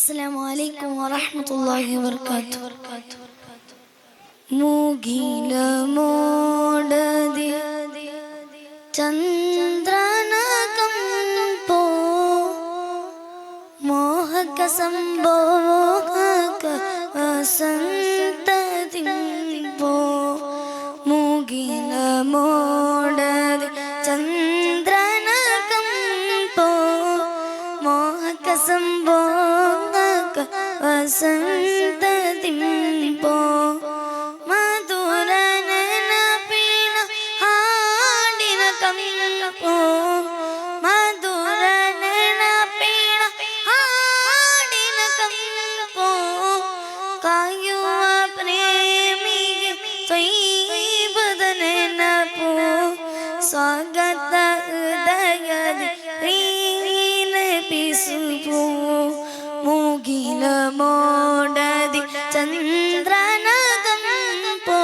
السلام عليكم ورحمة الله وبركاته. മൂകില മോടതി ചന്ദ്രനകം പോ മോഹക സംഭോഗ വസന്തതിം പോ മൂകില മോടതി ചന്ദ്രനകം പോ മോഹക സംഭോഗ വസന്തതിം പോ സ്വാഗത ഉദയതി പിസുപോ മൂകില മോടതി ചന്ദ്രനകം പോ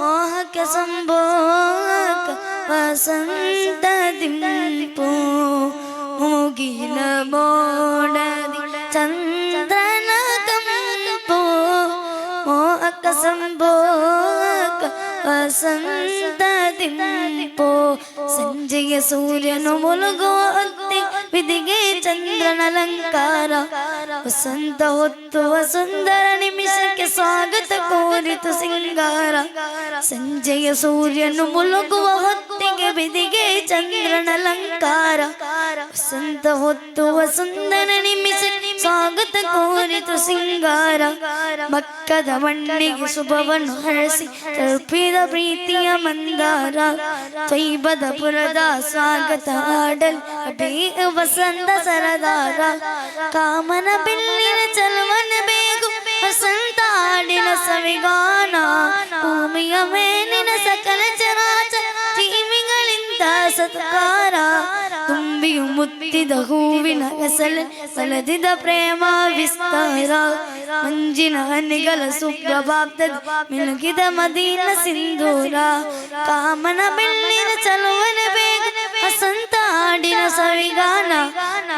മോഹക സംഭോഗ വസന്തതിം പോ മൂകില മോടതി ചന്ദ്രനകം പോ മോഹക സംഭോഗ ವಸಂತದಿಂ ಪೋ ಸಂಜೆಯ ಸೂರ್ಯನು ಮುಳುಗುವ ಹೊತ್ತಿ ವಿಧಿಗೆ ಚಂದ್ರನ ಅಲಂಕಾರ ವಸಂತ ಹೊತ್ತುವ ಸುಂದರ ನಿಮಿಷಕ್ಕೆ ಸ್ವಾಗತ ಕೋರಿತು ಸಿಂಗಾರ ಸಂಜೆಯ ಸೂರ್ಯನು ಮುಳುಗುವ ಹೊತ್ತಿಗೆ ವಿಧಿಗೆ ಚಂದ್ರನ ಅಲಂಕಾರ ವಸಂತ ಹೊತ್ತುವ ಸುಂದರ ನಿಮಿಷಕ್ಕೆ ಸ್ವಾಗತ ಕೋರಿತು ಸಿಂಗಾರ ಮಕ್ಕದ ಮಣ್ಣಿಗೆ ಶುಭವನ್ನು ಹರಸಿ ತಲುಪಿದ ಪ್ರೀತಿಯ ಮಂದಾರ ತ್ವೈಬದ ಪುರದ ಸ್ವಾಗತ ಆಡಲ್ ಅಡೇ ವಸಂತ ಸರದಾರ ಕಾಮನ ಬಿಲ್ಲಿನ ಚಲವನ ಬೇಗು ವಸಂತ ಹಾಡಿನ ಸವಿಗಾನ ಭೂಮಿಯ ಮೇಲಿನ ಸಕಲ ಚರಾಚರ ಜೀವಿಗಳಿಂದ ಸತ್ಕಾರ ತುಂಬಿಯು ಮುತ್ತಿದ ಹೂವಿನ ಹೆಸಲ ಬಲದಿದ ಪ್ರೇಮ ವಿಸ್ತಾರ ಮಂಜಿನ ಹನಿಗಳ ಸುಪ್ರಭಾತದ ಮಿಲುಗಿದ ಮದೀನ ಸಿಂಧೂರ ಕಾಮನ ಬೆಳ್ಳಿನ ಚಲುವನ ಬೇಗ ವಸಂತ ಹಾಡಿನ ಸವಿಗಾನ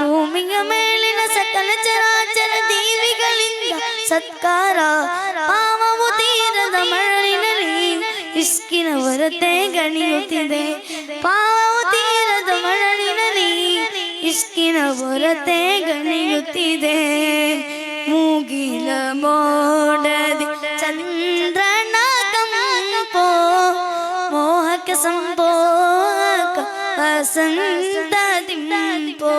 ಭೂಮಿಯ ಮೇಲಿನ ಸಕಲ ಚರಾಚರ ದೇವಿಗಳಿಂದ ಸತ್ಕಾರ ಪಾವವು ತೀರದ ಮರಳಿನಲ್ಲಿ ಇಷ್ಕಿನ ಹೊರತೆ ಗಣಿಯುತ್ತಿದೆ ಪಾವವು ತೀರದ ಮರಳಿನಲ್ಲಿ ಇಷ್ಕಿನ ಹೊರತೆ ಗಣಿಯುತ್ತಿದೆ ಮೂಗಿಲ ಮೋಡದಿ ಚಂದ್ರನಗಂ ಪೋ ಮೋಹಕ ಸಂಭೋಗ ವಸಂತದಿಂ ಪೋ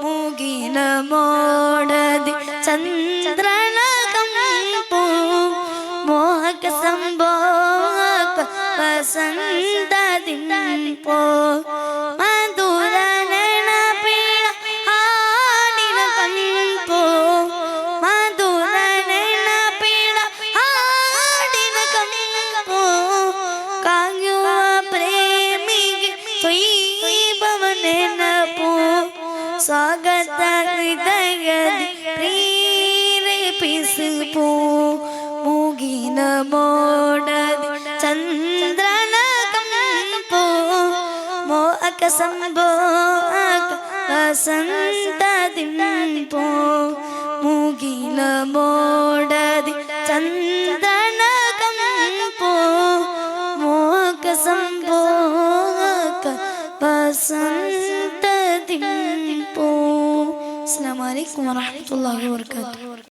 ಮೂಗಿಲ ಮೋಡದಿ ಚಂದ್ರನಗಂ ಪೋ ಮೋಹಕ ಸಂಭೋಗ ವಸಂತದಿಂ ಪೋ ಮಧುರ ನೆನಪಿನ ಹಾಡಿನ ಕಂಪೋ ಮಧುರ ನೆನಪಿನ ಹಾಡಿನ ಕಂಪೋ ಕಾಯುವ ಪ್ರೇಮಿಗೆ ತ್ವೈಬವ ನೆನಪು ಸ್ವಾಗತ ಹೃದಯದಿ ಪ್ರೇರೇಪಿಸುಪೋ ಮೂಗಿನ ಮೋಡದಿ ಚಂದ್ರನಗಂ ಪೋ ಮೋಹಕ ಸಂಭೋಗ ವಸಂತದಿಂ ಪೋ ಮೂಗಿಲ ಮೋಡದಿ ಚಂದ್ರನಗಂ ಪೋ ಮೋಹಕ ಸಂಭೋಗ ವಸಂತದಿಂ ಪೋ. ಅಸ್ಸಲಾಮು ಅಲೈಕುಂ ವರಹಮತುಲ್ಲಾಹಿ ವಬರಕಾತುಹು.